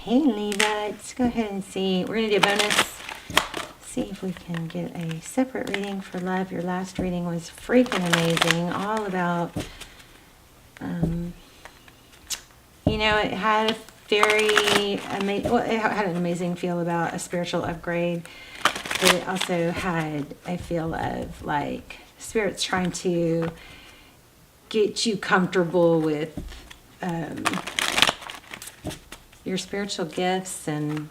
Hey Libra, let's go ahead and see. We're going to do a bonus. See if we can get a separate reading for love. Your last reading was freaking amazing. All about, you know, it had a very amazing, well, it had an amazing feel about a spiritual upgrade, but it also had a feel of like Spirit's trying to get you comfortable with your spiritual gifts and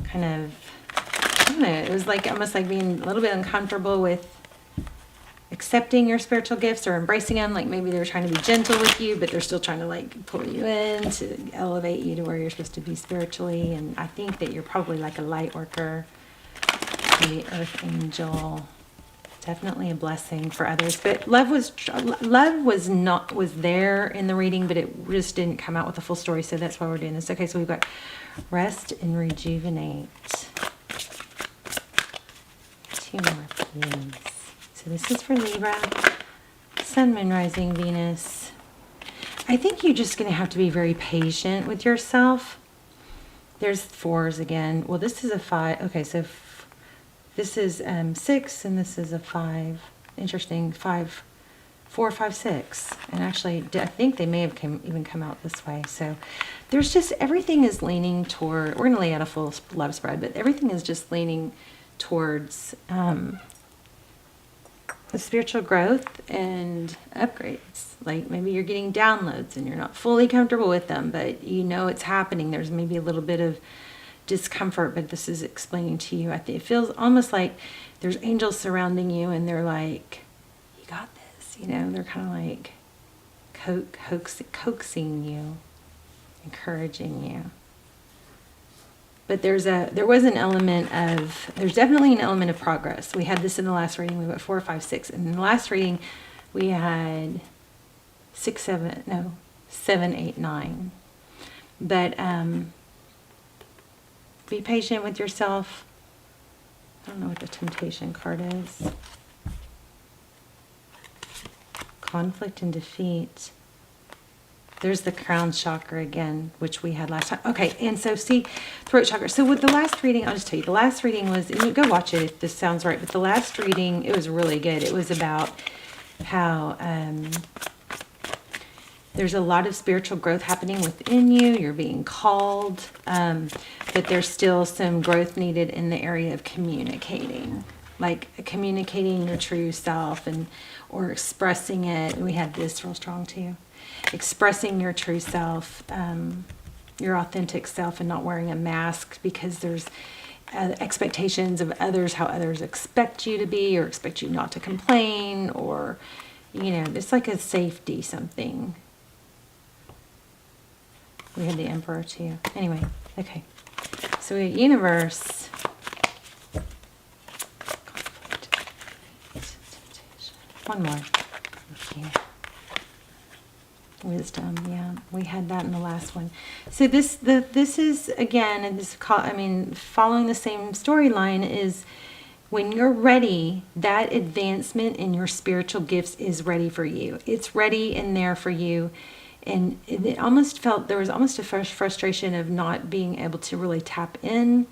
kind of, I don't know, it was like almost like being a little bit uncomfortable with accepting your spiritual gifts or embracing them. Like maybe they're trying to be gentle with you, but they're still trying to like pull you in to elevate you to where you're supposed to be spiritually. And I think that you're probably like a light worker, the earth angel. Definitely a blessing for others. But love was there in the reading, but it just didn't come out with the full story. So that's why we're doing this. Okay, so we've got rest and rejuvenate. 2 more, please. So this is for Libra. Sun, Moon, Rising, Venus. I think you're just going to have to be very patient with yourself. There's 4s again. Well, this is a 5. Okay, so this is 6 and this is a 5. Interesting. 5, 4, 5, 6. And actually, I think they may have even come out this way. So there's just, everything is leaning toward, we're going to lay out a full love spread, but everything is just leaning towards the spiritual growth and upgrades. Like maybe you're getting downloads and you're not fully comfortable with them, but you know it's happening. There's maybe a little bit of discomfort, but this is explaining to you. I think it feels almost like there's angels surrounding you and they're like, you got this, you know, they're kind of like coaxing you, encouraging you. But there's definitely an element of progress. We had this in the last reading. We went 4, 5, 6. And in the last reading, we had 7, 8, 9. But be patient with yourself. I don't know what the temptation card is. Conflict and defeat. There's the crown chakra again, which we had last time. Okay, and so see, throat chakra. So with the last reading, I'll just tell you, the last reading was, and you go watch it if this sounds right, but the last reading, it was really good. It was about how there's a lot of spiritual growth happening within you. You're being called, but there's still some growth needed in the area of communicating. Like communicating your true self or expressing it. We had this real strong too. Expressing your true self, your authentic self, and not wearing a mask because there's expectations of others, how others expect you to be or expect you not to complain, or, you know, it's like a safety something. We had the Emperor too. Anyway, okay. So we have universe. One more. Okay. Wisdom, yeah, we had that in the last one. So this is again, and this following the same storyline is when you're ready, that advancement in your spiritual gifts is ready for you. It's ready in there for you, and it almost felt there was almost a frustration of not being able to really tap in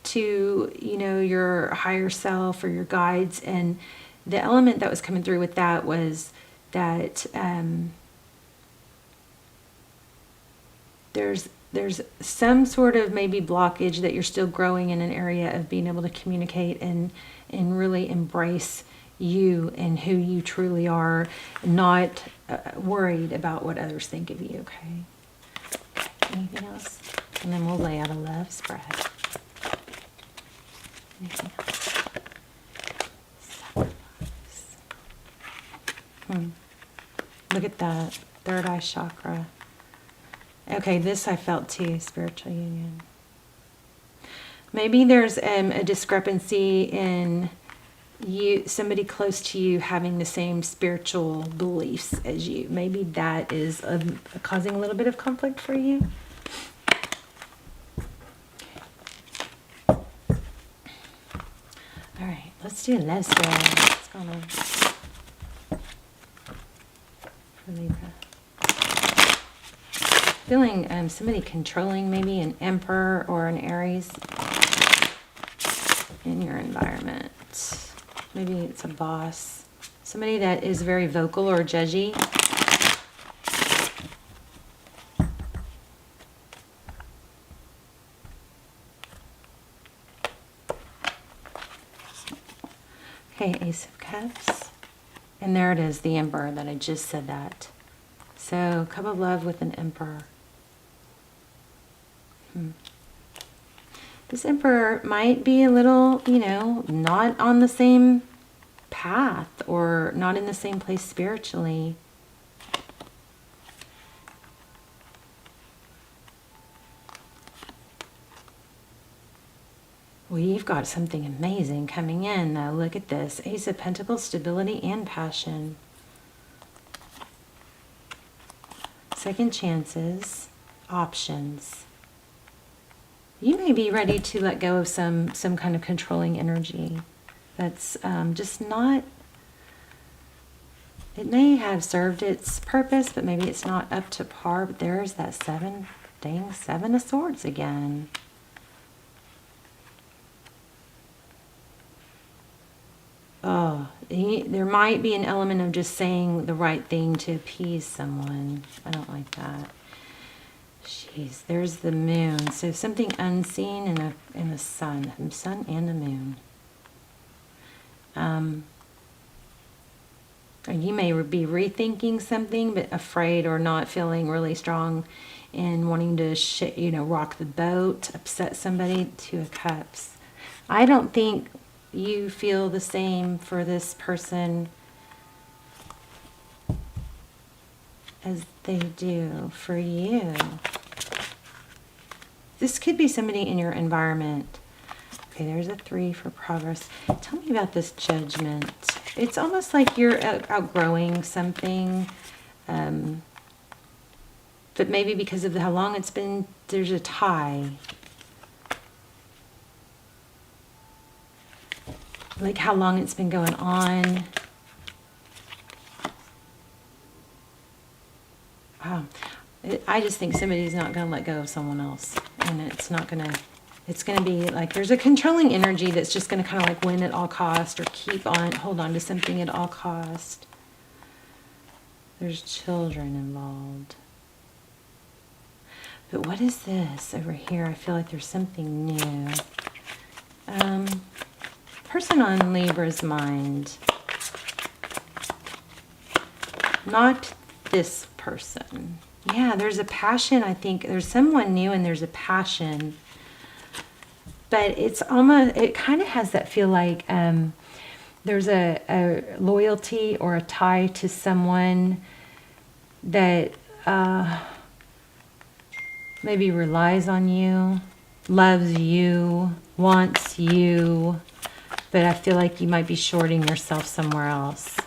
to, you know, your higher self or your guides. And the element that was coming through with that was that there's some sort of maybe blockage that you're still growing in an area of being able to communicate and really embrace you and who you truly are, not worried about what others think of you. Okay. Anything else? And then we'll lay out a love spread. Anything else? Look at that third eye chakra. Okay, this I felt too, spiritual union. Maybe there's a discrepancy in somebody close to you having the same spiritual beliefs as you. Maybe that is causing a little bit of conflict for you. All right, let's do a love spread. What's going on? For Libra. feeling somebody controlling, maybe an Emperor or an Aries in your environment. Maybe it's a boss. Somebody that is very vocal or judgy. Okay, Ace of Cups. And there it is, the Emperor that I just said that. So, cup of love with an Emperor. This Emperor might be a little, you know, not on the same path or not in the same place spiritually. We've got something amazing coming in, though. Look at this. Ace of Pentacles, stability and passion. Second chances, options. You may be ready to let go of some kind of controlling energy that's just not, it may have served its purpose, but maybe it's not up to par. But there's that Seven of Swords again. Oh, there might be an element of just saying the right thing to appease someone. I don't like that. Jeez, there's the moon. So something unseen in the sun. The sun and the moon. You may be rethinking something, but afraid or not feeling really strong in wanting to, rock the boat, upset somebody. Two of Cups. I don't think you feel the same for this person as they do for you. This could be somebody in your environment. Okay, there's a 3 for progress. Tell me about this Judgment. It's almost like you're outgrowing something, but maybe because of how long it's been, there's a tie. Like how long it's been going on. Wow. I just think somebody's not going to let go of someone else. And it's not going to, it's going to be like there's a controlling energy that's just going to kind of like win at all cost or hold on to something at all cost. There's children involved. But what is this over here? I feel like there's something new. Person on Libra's mind. Not this person. Yeah, there's a passion, I think. There's someone new and there's a passion. But it's almost, it kind of has that feel like there's a loyalty or a tie to someone that maybe relies on you, loves you, wants you. But I feel like you might be shorting yourself somewhere else.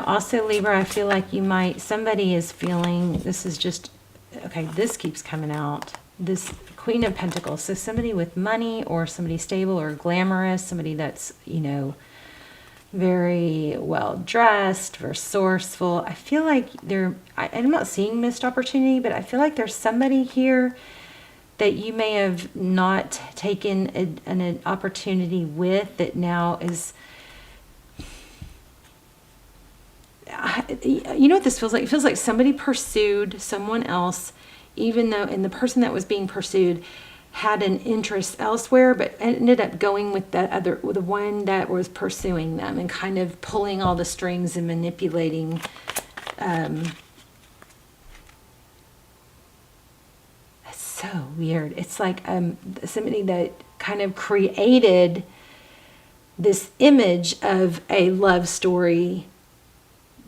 Also Libra, I feel like somebody is feeling, this is just, okay, this keeps coming out. This Queen of Pentacles. So somebody with money or somebody stable or glamorous, somebody that's, very well dressed, resourceful. I feel like I'm not seeing missed opportunity, but I feel like there's somebody here that you may have not taken an opportunity with that now is, you know what this feels like? It feels like somebody pursued someone else, even though, and the person that was being pursued had an interest elsewhere, but ended up going with the one that was pursuing them and kind of pulling all the strings and manipulating. It's so weird. It's like somebody that kind of created this image of a love story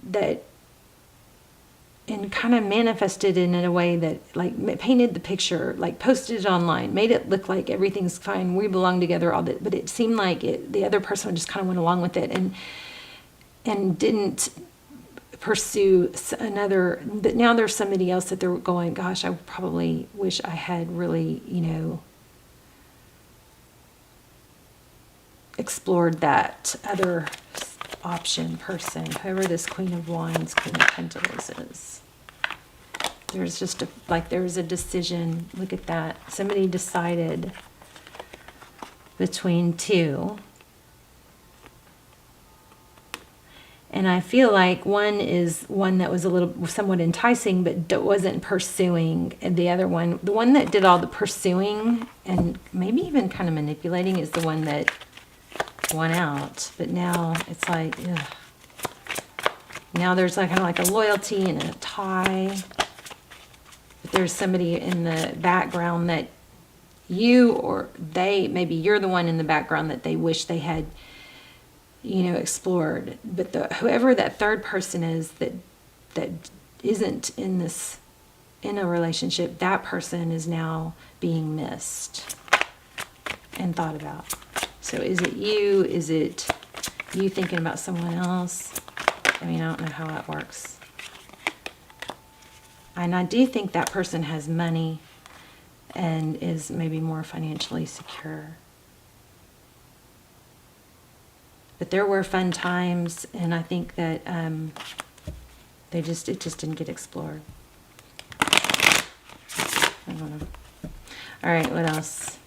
that and kind of manifested it in a way that like painted the picture, like posted it online, made it look like everything's fine, we belong together, all that, but it seemed like the other person just kind of went along with it and didn't pursue another. But now there's somebody else that they're going, gosh, I probably wish I had really, explored that other option person, whoever this Queen of Wands, Queen of Pentacles is. There's just there was a decision. Look at that. Somebody decided between two. And I feel like one that was somewhat enticing, but wasn't pursuing. And the other one, the one that did all the pursuing and maybe even kind of manipulating, is the one that won out. But now it's like, ugh. Now there's kind of like a loyalty and a tie. But there's somebody in the background that you or they, maybe you're the one in the background that they wish they had, explored. But whoever that third person is that isn't in a relationship, that person is now being missed and thought about. So is it you? Is it you thinking about someone else? I don't know how that works. And I do think that person has money and is maybe more financially secure. But there were fun times, and I think that it just didn't get explored. I don't know. All right, what else?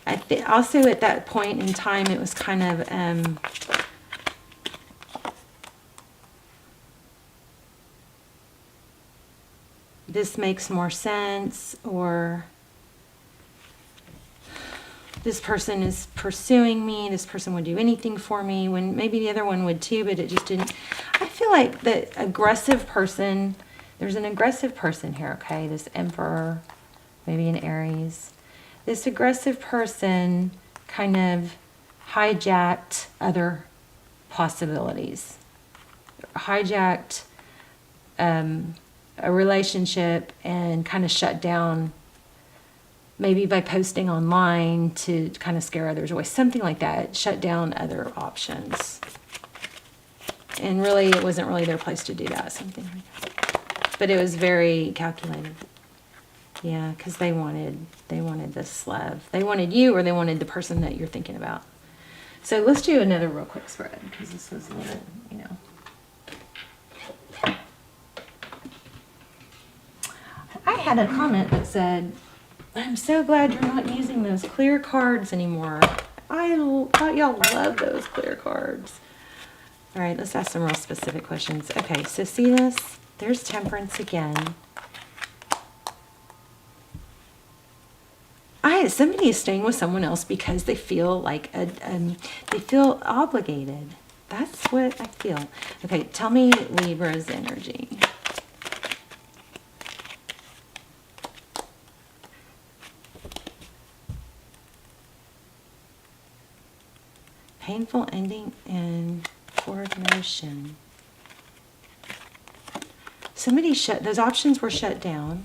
I think also at that point in time, it was kind of this makes more sense, or this person is pursuing me, this person would do anything for me, when maybe the other one would too, but it just didn't. I feel like the aggressive person, there's an aggressive person here, okay? This Emperor, maybe an Aries. This aggressive person kind of hijacked other possibilities. Hijacked a relationship and kind of shut down, maybe by posting online to kind of scare others away, something like that. Shut down other options. And really, it wasn't really their place to do that, something like that. But it was very calculated. Yeah, because they wanted this love. They wanted you, or they wanted the person that you're thinking about. So let's do another real quick spread, because this was a little, I had a comment that said, I'm so glad you're not using those clear cards anymore. I thought y'all loved those clear cards. All right, let's ask some real specific questions. Okay, so see this? There's Temperance again. Somebody is staying with someone else because they feel like they feel obligated. That's what I feel. Okay, tell me Libra's energy. Painful ending and forward motion. Somebody those options were shut down.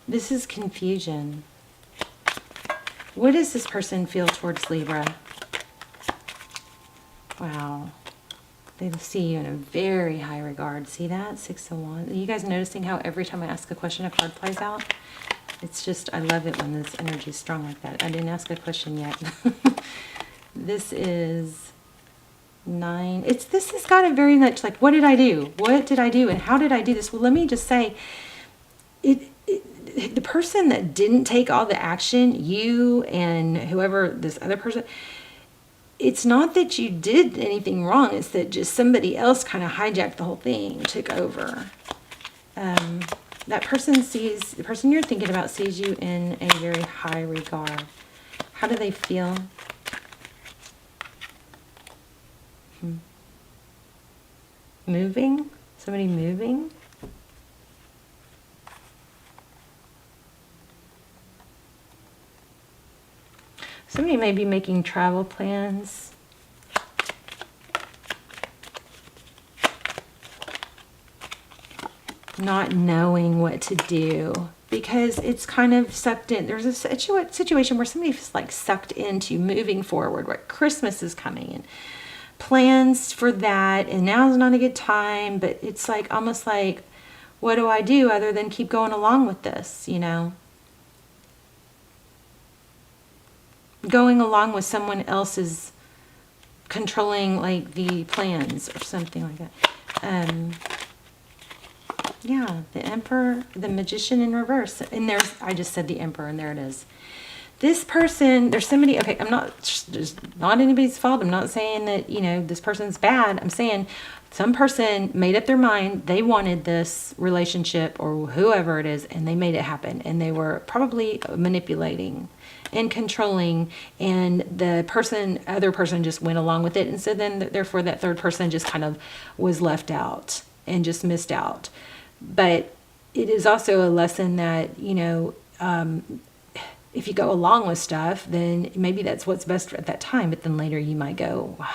This is confusion. What does this person feel towards Libra? Wow. They see you in a very high regard. See that? 6 of Wands. Are you guys noticing how every time I ask a question, a card plays out? It's just, I love it when this energy is strong like that. I didn't ask a question yet. This is 9. This has got a very much like, what did I do? What did I do? And how did I do this? Well, let me just say, the person that didn't take all the action, you and whoever this other person, it's not that you did anything wrong. It's that just somebody else kind of hijacked the whole thing, took over. That person the person you're thinking about sees you in a very high regard. How do they feel? Moving? Somebody moving? Somebody may be making travel plans. Not knowing what to do because it's kind of sucked in. There's a situation where somebody's like sucked into moving forward, where Christmas is coming and plans for that, and now's not a good time, but it's like almost like, what do I do other than keep going along with this, going along with someone else's controlling like the plans or something like that. Yeah, the Emperor, the Magician in reverse. And there's, I just said the Emperor, and there it is. This person, there's somebody, okay, I'm not, there's not anybody's fault. I'm not saying that, you know, this person's bad. I'm saying some person made up their mind. They wanted this relationship or whoever it is, and they made it happen. And they were probably manipulating and controlling, and the other person just went along with it. And so then, therefore, that third person just kind of was left out and just missed out. But it is also a lesson that, you know, if you go along with stuff, then maybe that's what's best at that time. But then later you might go, wow,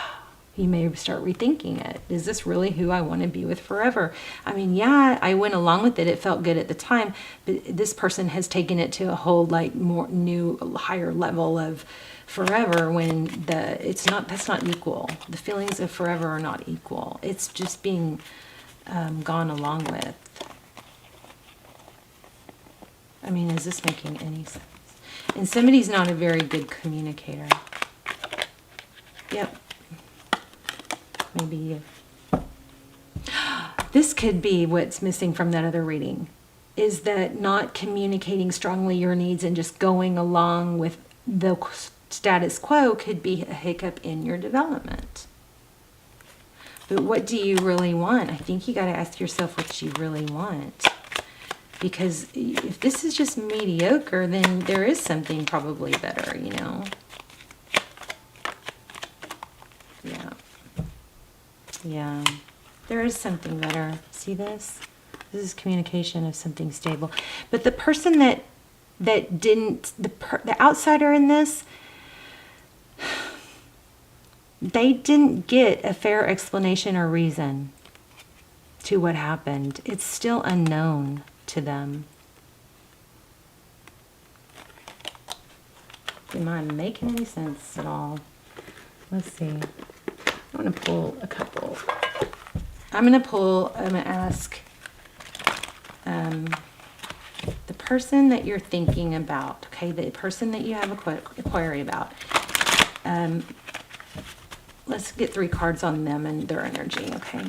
you may start rethinking it. Is this really who I want to be with forever? I mean, yeah, I went along with it. It felt good at the time. But this person has taken it to a whole like more new, higher level of forever when that's not equal. The feelings of forever are not equal. It's just being gone along with. I mean, is this making any sense? And somebody's not a very good communicator. Yep. Maybe you. This could be what's missing from that other reading, is that not communicating strongly your needs and just going along with the status quo could be a hiccup in your development. But what do you really want? I think you got to ask yourself what you really want. Because if this is just mediocre, then there is something probably better, you know? Yeah. Yeah. There is something better. See this? This is communication of something stable. But the person that didn't, the outsider in this, they didn't get a fair explanation or reason to what happened. It's still unknown to them. Am I making any sense at all? Let's see. I'm going to pull a couple. I'm going to ask the person that you're thinking about, okay, the person that you have a query about. Let's get 3 cards on them and their energy, okay?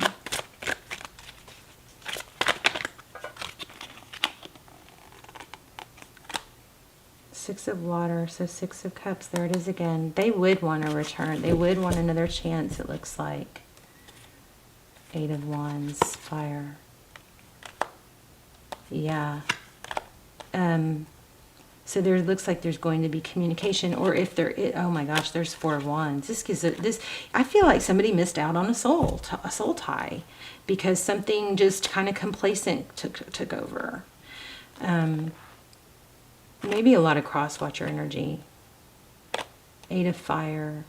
Six of water, so 6 of cups, there it is again. They would want a return. They would want another chance, it looks like. 8 of wands, fire. Yeah. So there looks like there's going to be communication, or if there is, oh my gosh, there's 4 of wands. This gives it this. I feel like somebody missed out on a soul tie, because something just kind of complacent took over. Maybe a lot of cross-watcher energy. 8 of fire.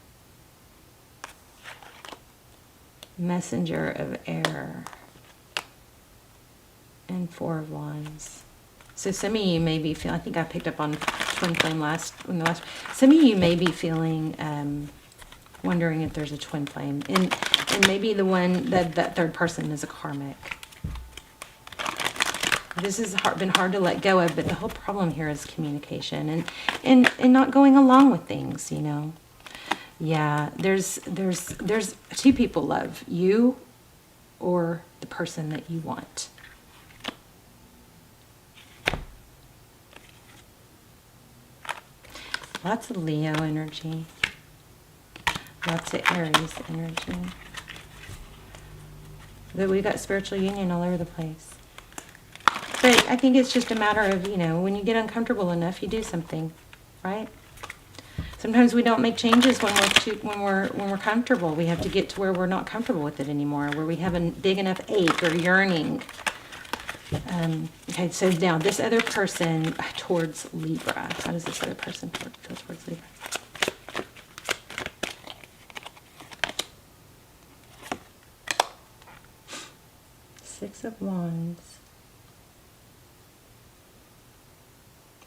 Messenger of air. And 4 of wands. So some of you may be feeling, I think I picked up on twin flame some of you may be feeling, wondering if there's a twin flame. And maybe the one, that third person is a karmic. This has been hard to let go of, but the whole problem here is communication and not going along with things, you know. Yeah, there's 2 people love, you or the person that you want. Lots of Leo energy. Lots of Aries energy. But we got spiritual union all over the place. But I think it's just a matter of, you know, when you get uncomfortable enough, you do something, right? Sometimes we don't make changes when we're comfortable. We have to get to where we're not comfortable with it anymore, where we have a big enough ache or yearning. Okay, so now this other person towards Libra. How does this other person feel towards Libra? Six of Wands.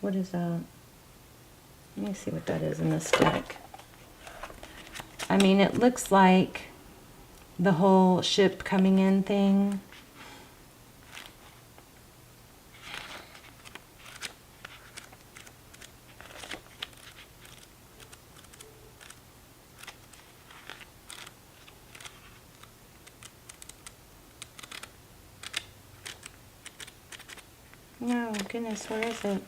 What is that? Let me see what that is in this deck. I mean, it looks like the whole ship coming in thing. No, goodness, where is it?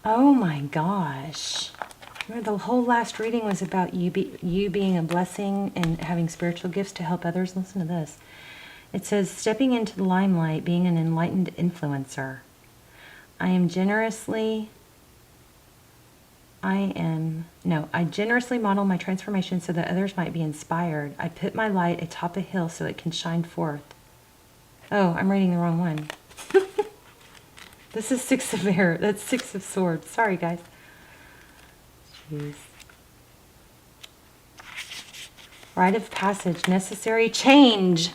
Oh my gosh. The whole last reading was about you being a blessing and having spiritual gifts to help others. Listen to this. It says, stepping into the limelight, being an enlightened influencer. I generously model my transformation so that others might be inspired. I put my light atop a hill so it can shine forth. Oh, I'm reading the wrong one. This is Six of Air. That's Six of Swords. Sorry, guys. Jeez. Rite of passage. Necessary change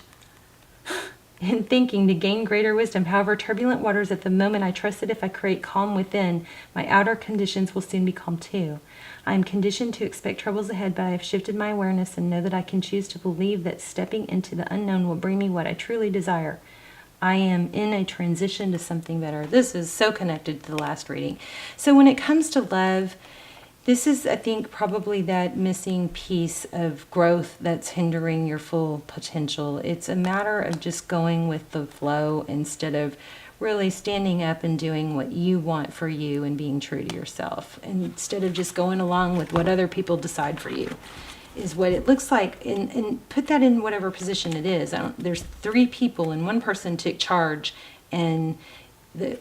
in thinking to gain greater wisdom. However, turbulent waters at the moment, I trust that if I create calm within, my outer conditions will soon be calm too. I am conditioned to expect troubles ahead, but I have shifted my awareness and know that I can choose to believe that stepping into the unknown will bring me what I truly desire. I am in a transition to something better. This is so connected to the last reading. So when it comes to love, this is, I think, probably that missing piece of growth that's hindering your full potential. It's a matter of just going with the flow instead of really standing up and doing what you want for you and being true to yourself. And instead of just going along with what other people decide for you, is what it looks like. And put that in whatever position it is. There's 3 people and one person took charge, and the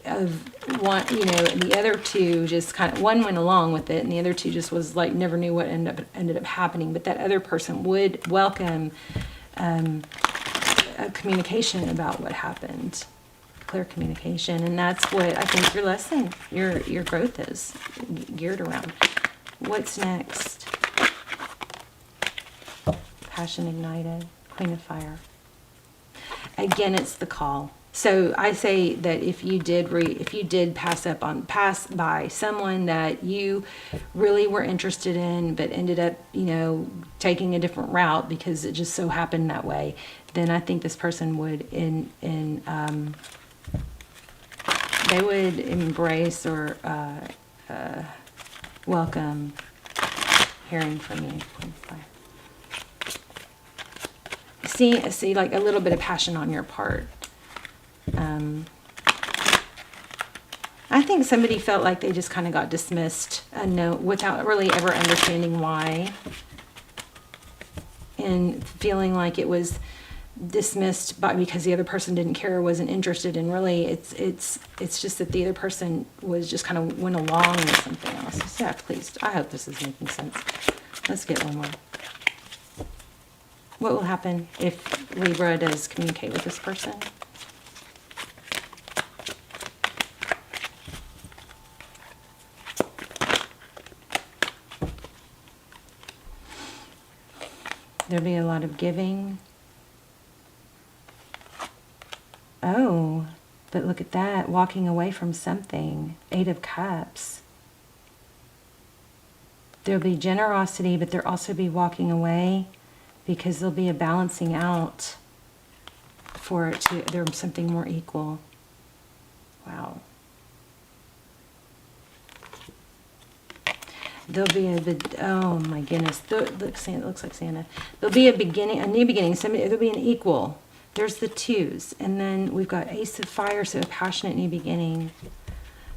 other 2 just kind of, one went along with it and the other 2 just was like, never knew what ended up happening. But that other person would welcome a communication about what happened, clear communication. And that's what I think your lesson, your growth is geared around. What's next? Passion ignited, Queen of Fire. Again, it's the call. So I say that if you did pass by someone that you really were interested in, but ended up, taking a different route because it just so happened that way, then I think this person would they would embrace or welcome hearing from you. Queen of Fire. See like a little bit of passion on your part. I think somebody felt like they just kind of got dismissed without really ever understanding why, and feeling like it was dismissed because the other person didn't care or wasn't interested. And really it's just that the other person was just kind of went along with something else. So yeah, please, I hope this is making sense. Let's get one more. What will happen if Libra does communicate with this person? There'll be a lot of giving. Oh, but look at that, walking away from something. 8 of Cups. There'll be generosity, but there'll also be walking away, because there'll be a balancing out for it to, there's something more equal. Wow. There'll be oh my goodness. It looks like Santa. There'll be a beginning, a new beginning. There'll be an equal. There's the 2s. And then we've got Ace of Fire, so a passionate new beginning.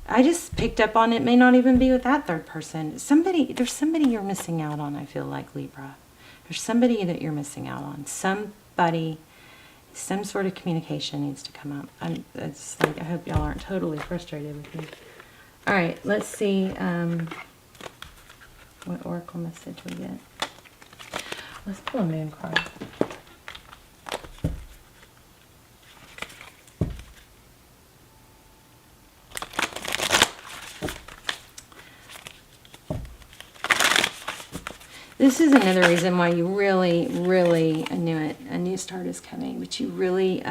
I just picked up on it. May not even be with that 3rd person. There's somebody you're missing out on, I feel like, Libra. There's somebody that you're missing out on. Somebody, some sort of communication needs to come up. I hope y'all aren't totally frustrated with me. All right, let's see what oracle message we get. Let's pull a moon card. This is another reason why you really, I knew it, a new start is coming, but you really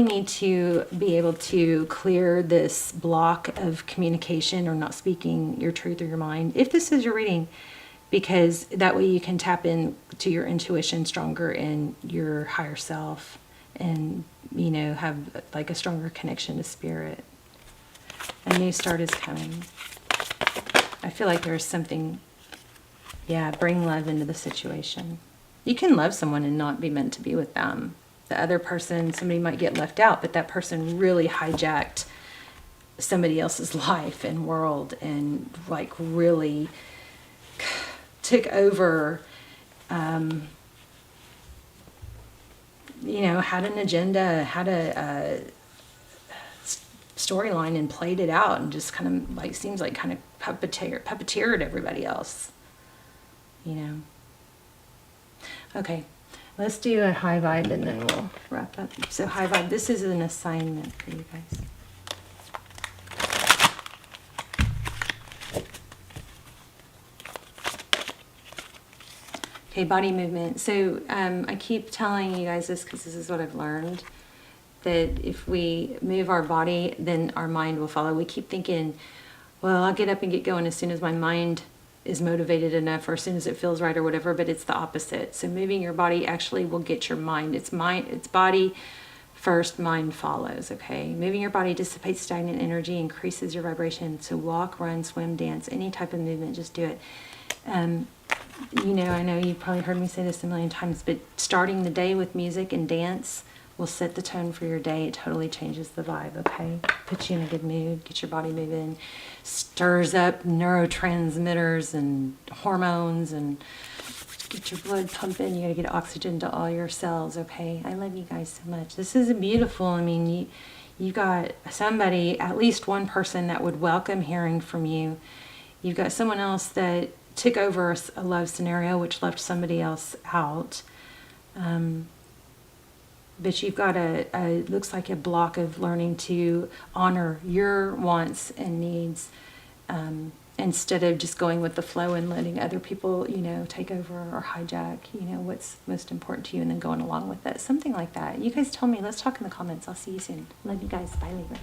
need to be able to clear this block of communication or not speaking your truth or your mind, if this is your reading, because that way you can tap in to your intuition stronger and your higher self and, you know, have like a stronger connection to spirit. A new start is coming. I feel like there's something, yeah, bring love into the situation. You can love someone and not be meant to be with them. The other person, somebody might get left out, but that person really hijacked somebody else's life and world and like really took over, you know, had an agenda, had a storyline and played it out and just kind of like, seems like kind of puppeteered everybody else, you know. Okay, let's do a high vibe and then we'll wrap up. So high vibe, this is an assignment for you guys. Okay, body movement. So I keep telling you guys this because this is what I've learned, that if we move our body, then our mind will follow. We keep thinking, well, I'll get up and get going as soon as my mind is motivated enough or as soon as it feels right or whatever, but it's the opposite. So moving your body actually will get your mind. It's body first, mind follows, okay? Moving your body dissipates stagnant energy, increases your vibration. So walk, run, swim, dance, any type of movement, just do it. You know, I know you've probably heard me say this a million times, but starting the day with music and dance will set the tone for your day. It totally changes the vibe, okay? Puts you in a good mood, gets your body moving, stirs up neurotransmitters and hormones and get your blood pumping. You gotta get oxygen to all your cells, okay? I love you guys so much. This is beautiful. I mean, you got somebody, at least one person that would welcome hearing from you. You've got someone else that took over a love scenario which left somebody else out. But you've got looks like a block of learning to honor your wants and needs, instead of just going with the flow and letting other people, you know, take over or hijack, you know, what's most important to you and then going along with it. Something like that. You guys tell me. Let's talk in the comments. I'll see you soon. Love you guys. Bye, Libra.